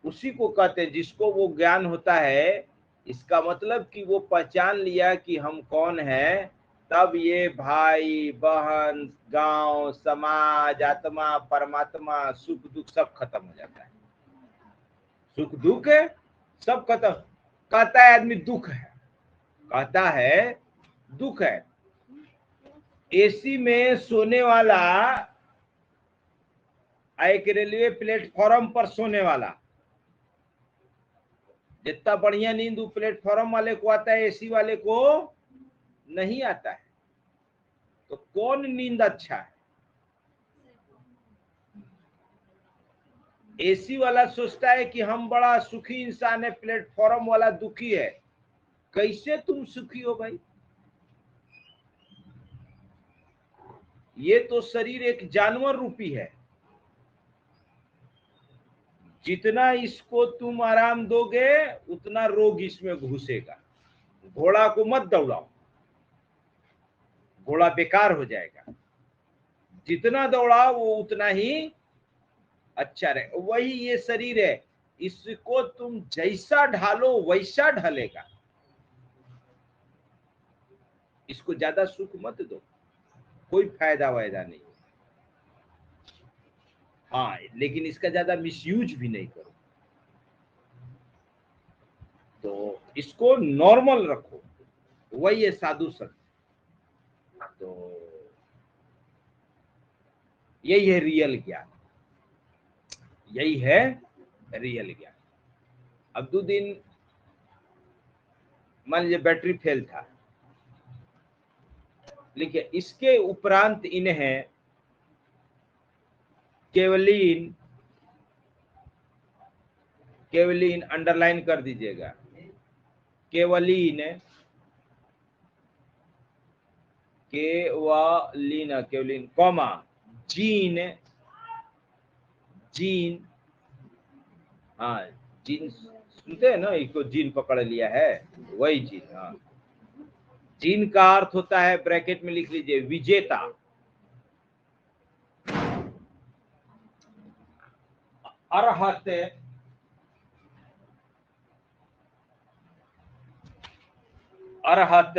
उसी को कहते हैं, जिसको वो ज्ञान होता है, इसका मतलब कि वो पहचान लिया कि हम कौन है, तब ये भाई बहन, गांव, समाज, आत्मा, परमात्मा, सुख दुख सब खत्म हो जाता है। सुख दुख सब खत्म। कहता है आदमी दुख है, कहता है दुख है। एसी में सोने वाला, एक रेलवे प्लेटफॉर्म पर सोने वाला, जितना बढ़िया नींद प्लेटफॉर्म वाले को आता है, एसी वाले को नहीं आता है। तो कौन नींद अच्छा है? एसी वाला सोचता है कि हम बड़ा सुखी इंसान है, प्लेटफॉर्म वाला दुखी है। कैसे तुम सुखी हो भाई? ये तो शरीर एक जानवर रूपी है, जितना इसको तुम आराम दोगे उतना रोग इसमें घुसेगा। घोड़ा को मत दौड़ाओ, घोड़ा बेकार हो जाएगा। जितना दौड़ाओ वो उतना ही अच्छा रहे। वही ये शरीर है, इसको तुम जैसा ढालो वैसा ढलेगा। इसको ज्यादा सुख मत दो, कोई फायदा वायदा नहीं। हाँ, लेकिन इसका ज्यादा मिसयूज भी नहीं करो। तो इसको नॉर्मल रखो, वही है साधु संत। तो यही है रियल ज्ञान, यही है रियल ज्ञान। अब 2 दिन मान लीजिए बैटरी फेल था, देखिए इसके उपरांत इन्हें केवलीन, केवलीन अंडरलाइन कर दीजिएगा, केवलीन, केवलीन, केवलीन कॉमा जीन, जीन, हाँ जीन सुनते हैं ना, इसको जीन पकड़ लिया है, वही जीन। हाँ, जीन का अर्थ होता है, ब्रैकेट में लिख लीजिए, विजेता। अरहत, अरहत,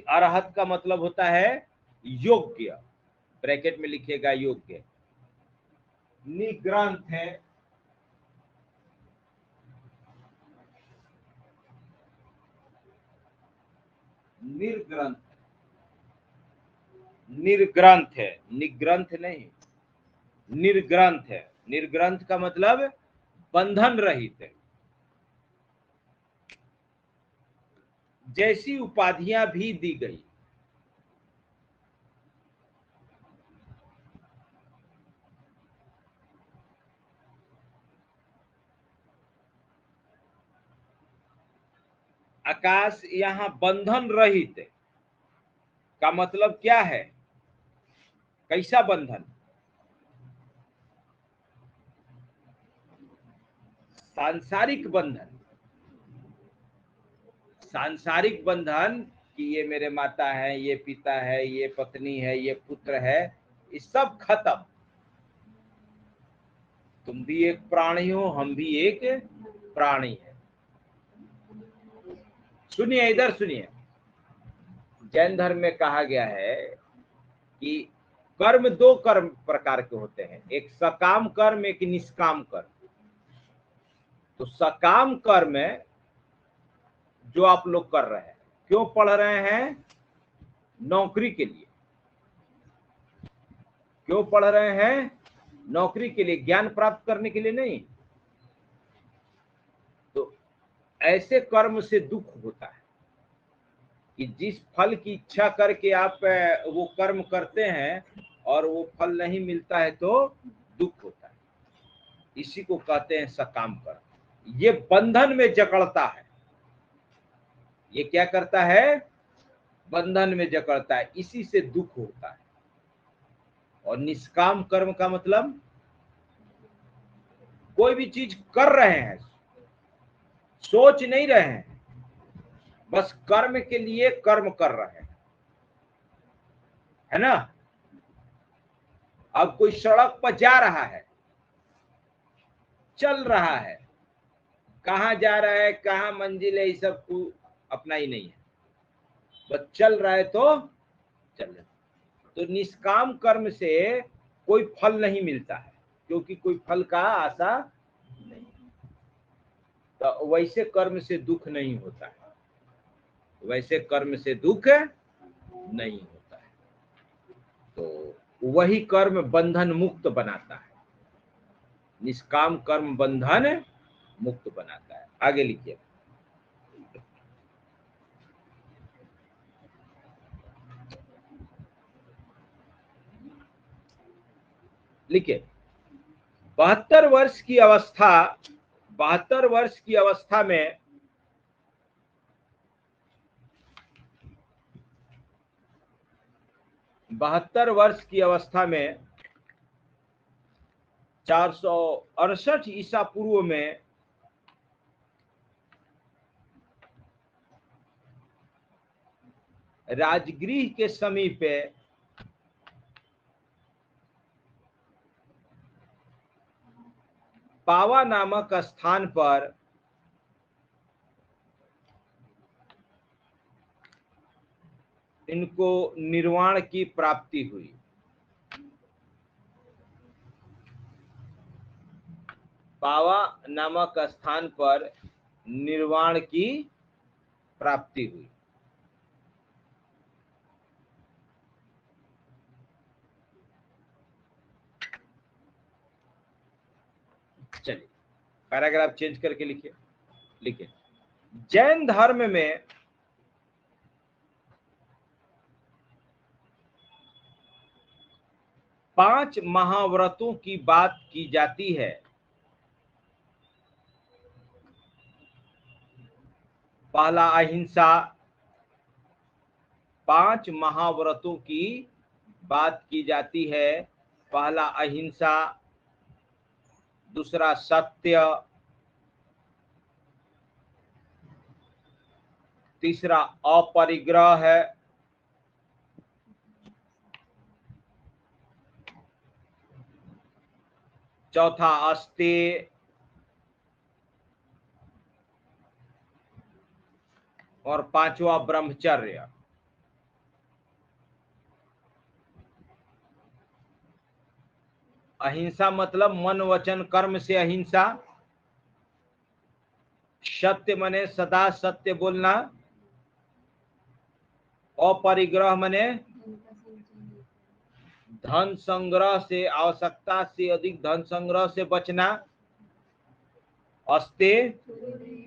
अरहत का मतलब होता है योग्य, ब्रैकेट में लिखिएगा योग्य। निग्रंथ है, निर्ग्रंथ, निर्ग्रंथ है, निग्रंथ नहीं, निर्ग्रंथ है। निर्ग्रंथ का मतलब बंधन रहित है। जैसी उपाधियां भी दी गई। आकाश यहाँ बंधन रहित का मतलब क्या है? कैसा बंधन? सांसारिक बंधन। सांसारिक बंधन कि ये मेरे माता है, ये पिता है, ये पत्नी है, ये पुत्र है, ये सब खत्म। तुम भी एक प्राणी हो, हम भी एक प्राणी है। सुनिए, इधर सुनिए। जैन धर्म में कहा गया है कि कर्म दो कर्म प्रकार के होते हैं, एक सकाम कर्म, एक निष्काम कर्म। तो सकाम कर्म जो आप लोग कर रहे हैं, क्यों पढ़ रहे हैं? नौकरी के लिए। क्यों पढ़ रहे हैं? नौकरी के लिए, ज्ञान प्राप्त करने के लिए नहीं। तो ऐसे कर्म से दुख होता है कि जिस फल की इच्छा करके आप वो कर्म करते हैं और वो फल नहीं मिलता है तो दुख होता है। इसी को कहते हैं सकाम कर्म। ये बंधन में जकड़ता है। ये क्या करता है? बंधन में जकड़ता है, इसी से दुख होता है। और निष्काम कर्म का मतलब कोई भी चीज कर रहे हैं, सोच नहीं रहे हैं, बस कर्म के लिए कर्म कर रहे हैं, है ना? अब कोई सड़क पर जा रहा है, चल रहा है, कहां जा रहा है, कहां मंजिल है, ये सब अपना ही नहीं है, बस चल रहा है तो चल रहा है। तो निष्काम कर्म से कोई फल नहीं मिलता है, क्योंकि कोई फल का आशा नहीं। तो वैसे कर्म से दुख नहीं होता है, वैसे कर्म से दुख नहीं होता है। तो वही कर्म बंधन मुक्त बनाता है। निष्काम कर्म बंधन मुक्त बनाता है। आगे लिखिए। लिखिए, 72 वर्ष की अवस्था, 72 वर्ष की अवस्था में बहत्तर वर्ष की अवस्था में 468 ईसा पूर्व में राजगृह के समीप पावा नामक स्थान पर इनको निर्वाण की प्राप्ति हुई। पावा नामक स्थान पर निर्वाण की प्राप्ति हुई। चलिए पैराग्राफ चेंज करके लिखिए। लिखिए, जैन धर्म में पांच महाव्रतों की बात की जाती है। पहला अहिंसा। पांच महाव्रतों की बात की जाती है। पहला अहिंसा, दूसरा सत्य, तीसरा अपरिग्रह है, चौथा अस्तेय और पांचवा ब्रह्मचर्य। अहिंसा मतलब मन वचन कर्म से अहिंसा। सत्य मने सदा सत्य बोलना। अपरिग्रह मने धन संग्रह से, आवश्यकता से अधिक धन संग्रह से बचना। अस्तेय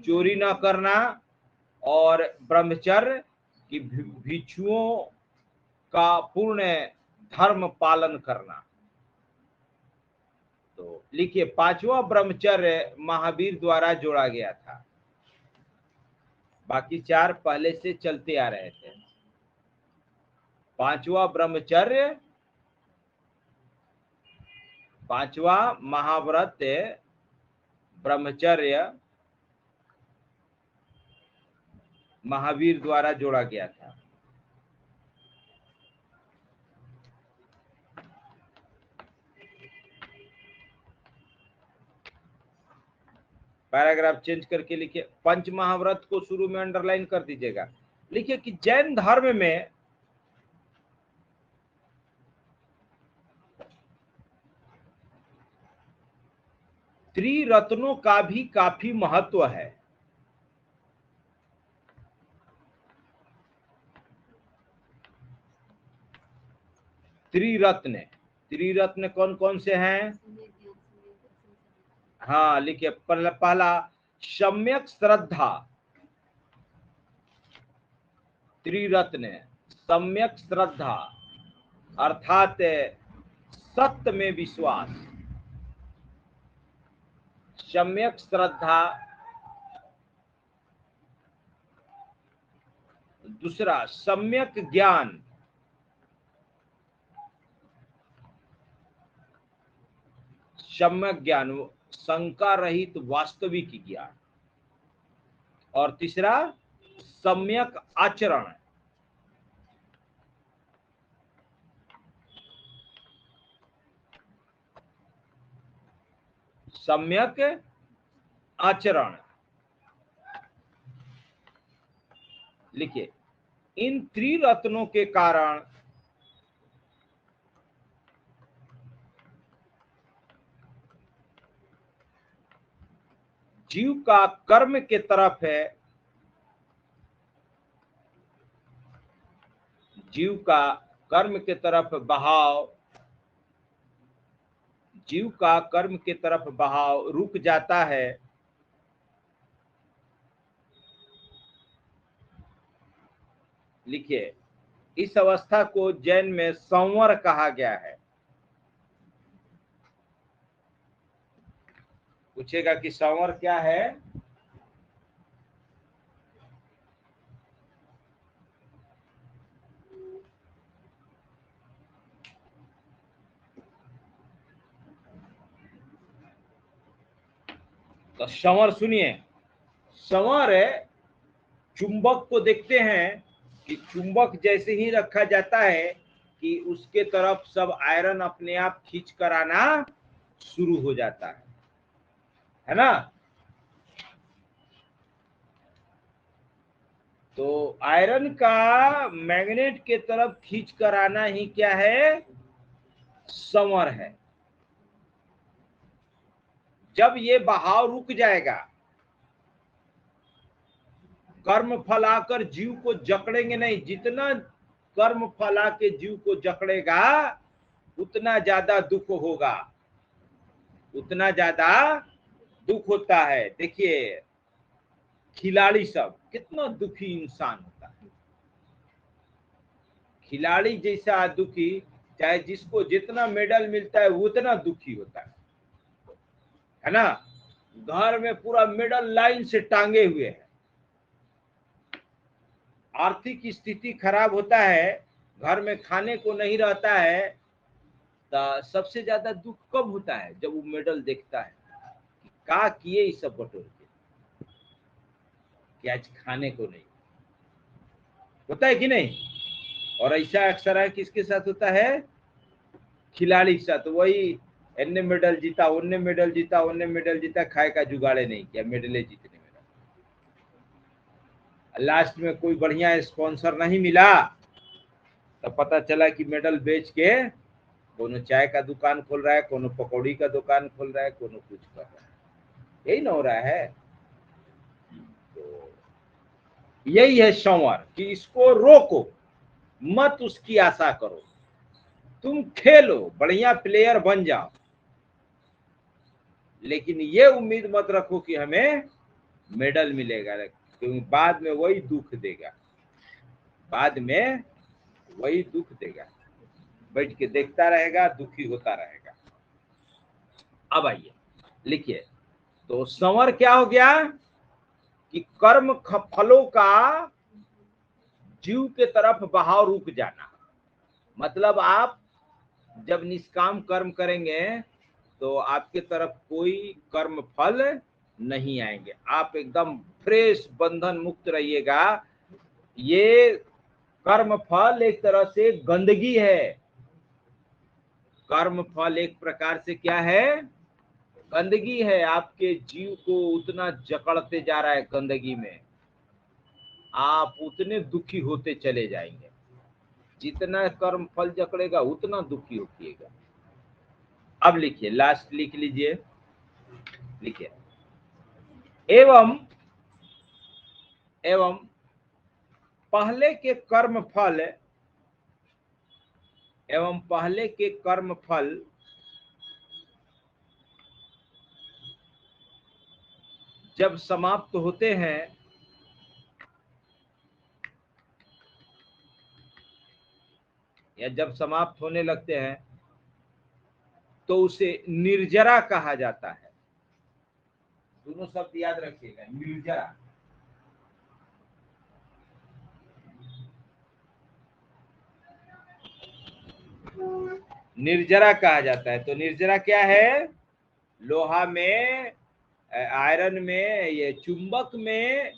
चोरी न करना और ब्रह्मचर्य की भिक्षुओं का पूर्ण धर्म पालन करना। तो लिखिए, पांचवा ब्रह्मचर्य महावीर द्वारा जोड़ा गया था, बाकी चार पहले से चलते आ रहे थे। पांचवा ब्रह्मचर्य, पांचवा महाव्रत ब्रह्मचर्य महावीर द्वारा जोड़ा गया था। पैराग्राफ चेंज करके लिखिए, पंच महाव्रत को शुरू में अंडरलाइन कर दीजिएगा। लिखिए कि जैन धर्म में त्रिरत्नों का भी काफी महत्व है। त्रिरत्न, त्रिरत्न कौन कौन से हैं? हाँ लिखिए, पहला सम्यक श्रद्धा, त्रिरत्न सम्यक श्रद्धा अर्थात सत्य में विश्वास, सम्यक श्रद्धा। दूसरा सम्यक ज्ञान, सम्यक ज्ञान शंका रहित वास्तविक ज्ञान। और तीसरा सम्यक आचरण, सम्यक आचरण। लिखिए, इन त्रिरत्नों के कारण जीव का कर्म के तरफ है, जीव का कर्म के तरफ बहाव, जीव का कर्म के तरफ बहाव रुक जाता है। लिखिए, इस अवस्था को जैन में संवर कहा गया है। पूछेगा कि संवर क्या है? तो संवर सुनिए, संवर चुंबक को देखते हैं कि चुंबक जैसे ही रखा जाता है कि उसके तरफ सब आयरन अपने आप खींच कर आना शुरू हो जाता है ना? तो आयरन का मैग्नेट के तरफ खींच कर आना ही क्या है? संवर है। जब ये बहाव रुक जाएगा, कर्म फल आकर जीव को जकड़ेंगे नहीं, जितना कर्म फल आके जीव को जकड़ेगा उतना ज्यादा दुख होगा, उतना ज्यादा दुख होता है। देखिए, खिलाड़ी सब कितना दुखी इंसान होता है, खिलाड़ी जैसा दुखी, चाहे जिसको जितना मेडल मिलता है उतना दुखी होता है ना? घर में पूरा मेडल लाइन से टांगे हुए है, आर्थिक स्थिति खराब होता है, घर में खाने को नहीं रहता है, तो सबसे ज्यादा दुख कब होता है? जब वो मेडल देखता है कि का किए इस सब बटोर के, कि आज खाने को नहीं, होता है कि नहीं? और ऐसा अक्सर है किसके साथ होता है? खिलाड़ी के साथ। वही इन्ने मेडल जीता, उन्ने मेडल जीता, उन्ने मेडल जीता, खाए का जुगाड़े नहीं किया, मेडले जीतने में। लास्ट में कोई बढ़िया स्पॉन्सर नहीं मिला तो पता चला कि मेडल बेच के कोनो चाय का दुकान खोल रहा है, कोनो पकौड़ी का दुकान खोल रहा है, कोनो कुछ कर रहा है। यही ना हो रहा है। तो यही है संवर कि इसको रोको मत, उसकी आशा करो, तुम खेलो, बढ़िया प्लेयर बन जाओ, लेकिन ये उम्मीद मत रखो कि हमें मेडल मिलेगा। क्योंकि बाद में वही दुख देगा, बाद में वही दुख देगा, बैठ के देखता रहेगा, दुखी होता रहेगा। अब आइए लिखिए, तो संवर क्या हो गया कि कर्म फलों का जीव के तरफ बहाव रुक जाना। मतलब आप जब निष्काम कर्म करेंगे तो आपके तरफ कोई कर्म फल नहीं आएंगे, आप एकदम फ्रेश बंधन मुक्त रहिएगा। ये कर्म फल एक तरह से गंदगी है, कर्म फल एक प्रकार से क्या है, गंदगी है। आपके जीव को उतना जकड़ते जा रहा है गंदगी में, आप उतने दुखी होते चले जाएंगे। जितना कर्म फल जकड़ेगा उतना दुखी होइएगा। अब लिखिए, लास्ट लिख लीजिए, लिखिए, एवं पहले के कर्म फल जब समाप्त होते हैं या जब समाप्त होने लगते हैं तो उसे निर्जरा कहा जाता है। दोनों शब्द याद रखिएगा, निर्जरा। निर्जरा कहा जाता है। तो निर्जरा क्या है, लोहा में, आयरन में, ये चुंबक में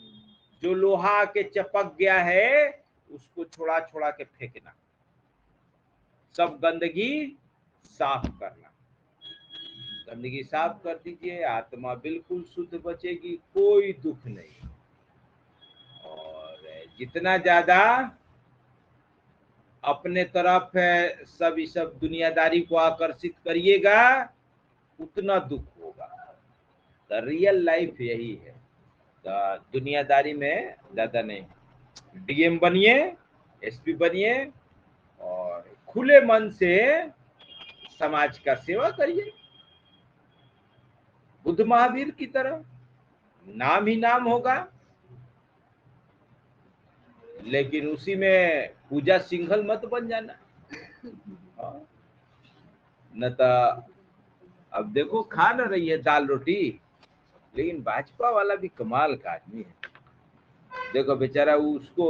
जो लोहा के चपक गया है उसको छोड़ा छोड़ा के फेंकना, सब गंदगी साफ करना। गंदगी साफ कर दीजिए, आत्मा बिल्कुल शुद्ध बचेगी, कोई दुख नहीं। और जितना ज्यादा अपने तरफ सब दुनियादारी को आकर्षित करिएगा उतना दुख होगा। तो रियल लाइफ यही है। तो दुनियादारी में ज्यादा नहीं, डीएम बनिए, एसपी बनिए और खुले मन से समाज का सेवा करिए, बुद्ध महावीर की तरह। नाम ही नाम होगा, लेकिन उसी में पूजा सिंघल मत बन जाना। न तो अब देखो, खा न रही है दाल रोटी, लेकिन भाजपा वाला भी कमाल का आदमी है। देखो बेचारा उसको